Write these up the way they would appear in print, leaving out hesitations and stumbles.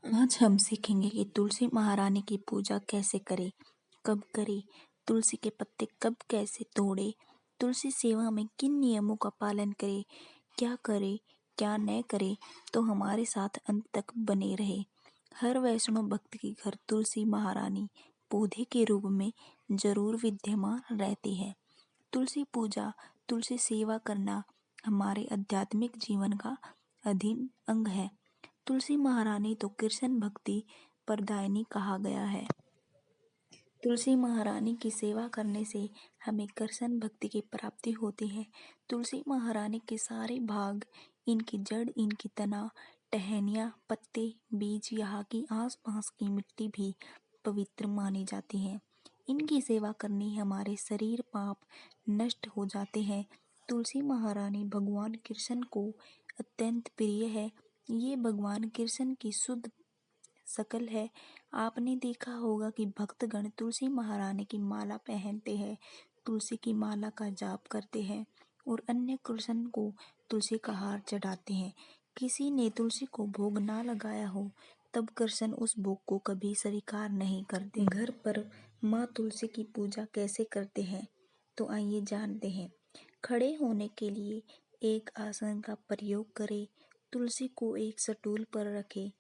आज हम सीखेंगे कि तुलसी महारानी की पूजा कैसे करें, कब करें, तुलसी के पत्ते कब कैसे तोड़े, तुलसी सेवा में किन नियमों का पालन करें, क्या करें, क्या न करें। तो हमारे साथ अंत तक बने रहे। हर वैष्णव भक्त के घर तुलसी महारानी पौधे के रूप में जरूर विद्यमान रहती है। तुलसी पूजा, तुलसी सेवा करना हमारे आध्यात्मिक जीवन का अभिन्न अंग है। तुलसी महारानी तो कृष्ण भक्ति प्रदायिनी कहा गया है। तुलसी महारानी की सेवा करने से हमें कृष्ण भक्ति की प्राप्ति होती है। तुलसी महारानी के सारे भाग, इनकी जड़, इनकी तना, टहनियाँ, पत्ते, बीज, यहाँ की आसपास की मिट्टी भी पवित्र मानी जाती है। इनकी सेवा करनी हमारे शरीर पाप नष्ट हो जाते हैं। तुलसी महारानी भगवान कृष्ण को अत्यंत प्रिय है। ये भगवान कृष्ण की शुद्ध शकल है। आपने देखा होगा कि भक्तगण तुलसी महारानी की माला पहनते हैं, तुलसी की माला का जाप करते हैं और अन्य कृष्ण को तुलसी का हार चढ़ाते हैं। किसी ने तुलसी को भोग ना लगाया हो तब कृष्ण उस भोग को कभी स्वीकार नहीं करते। घर पर माँ तुलसी की पूजा कैसे करते हैं, तो आइए जानते हैं। खड़े होने के लिए एक आसन का प्रयोग करें। तुलसी को एक स्टूल पर रखें।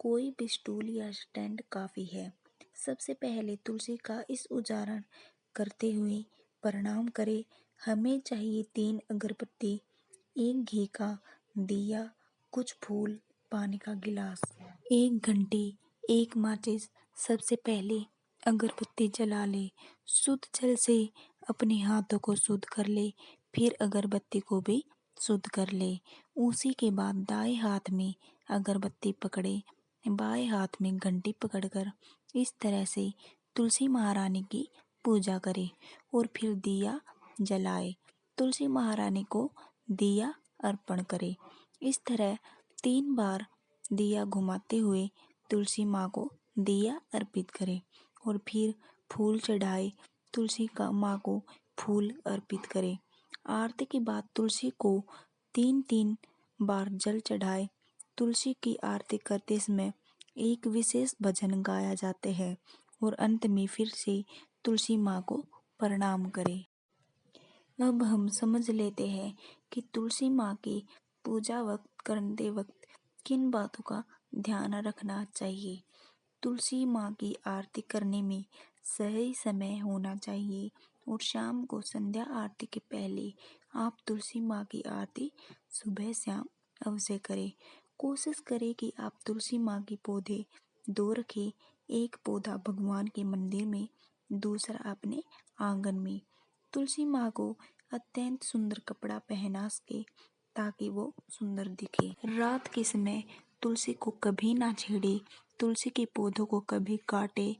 कोई भी स्टूल या स्टैंड काफी है। सबसे पहले तुलसी का इस उच्चारण करते हुए प्रणाम करें। हमें चाहिए 3 अगरबत्ती, 1 घी का दिया, कुछ फूल, पानी का गिलास, 1 घंटी, 1 माचिस। सबसे पहले अगरबत्ती जला ले। शुद्ध जल से अपने हाथों को शुद्ध कर ले, फिर अगरबत्ती को भी शुद्ध कर ले। उसी के बाद दाएं हाथ में अगरबत्ती पकड़े, बाएं हाथ में घंटी पकड़कर इस तरह से तुलसी महारानी की पूजा करे और फिर दिया जलाए। तुलसी महारानी को दिया अर्पण करे। इस तरह 3 बार दिया घुमाते हुए तुलसी माँ को दिया अर्पित करे और फिर फूल चढ़ाए। तुलसी का माँ को फूल अर्पित करे। आरती के बाद तुलसी को 3-3 बार जल चढ़ाए। तुलसी की आरती करते समय एक विशेष भजन गाया जाते हैं और अंत में फिर से तुलसी माँ को प्रणाम करें। अब हम समझ लेते हैं कि तुलसी माँ की पूजा करते वक्त किन बातों का ध्यान रखना चाहिए। तुलसी माँ की आरती करने में सही समय होना चाहिए और शाम को संध्या आरती के पहले आप तुलसी माँ की आरती सुबह शाम अवश्य करें। कोशिश करें कि आप तुलसी माँ के पौधे 2 रखें, एक पौधा भगवान के मंदिर में, दूसरा अपने आंगन में। तुलसी माँ को अत्यंत सुंदर कपड़ा पहना सके ताकि वो सुंदर दिखे। रात के समय तुलसी को कभी ना छेड़े, तुलसी के पौधों को कभी काटे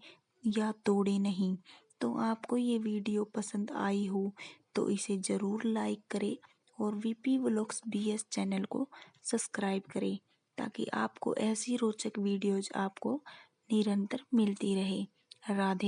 या तोड़े नहीं। तो आपको ये वीडियो पसंद आई हो तो इसे ज़रूर लाइक करें और वीपी व्लॉग्स बीएस चैनल को सब्सक्राइब करें ताकि आपको ऐसी रोचक वीडियोज आपको निरंतर मिलती रहे। राधे।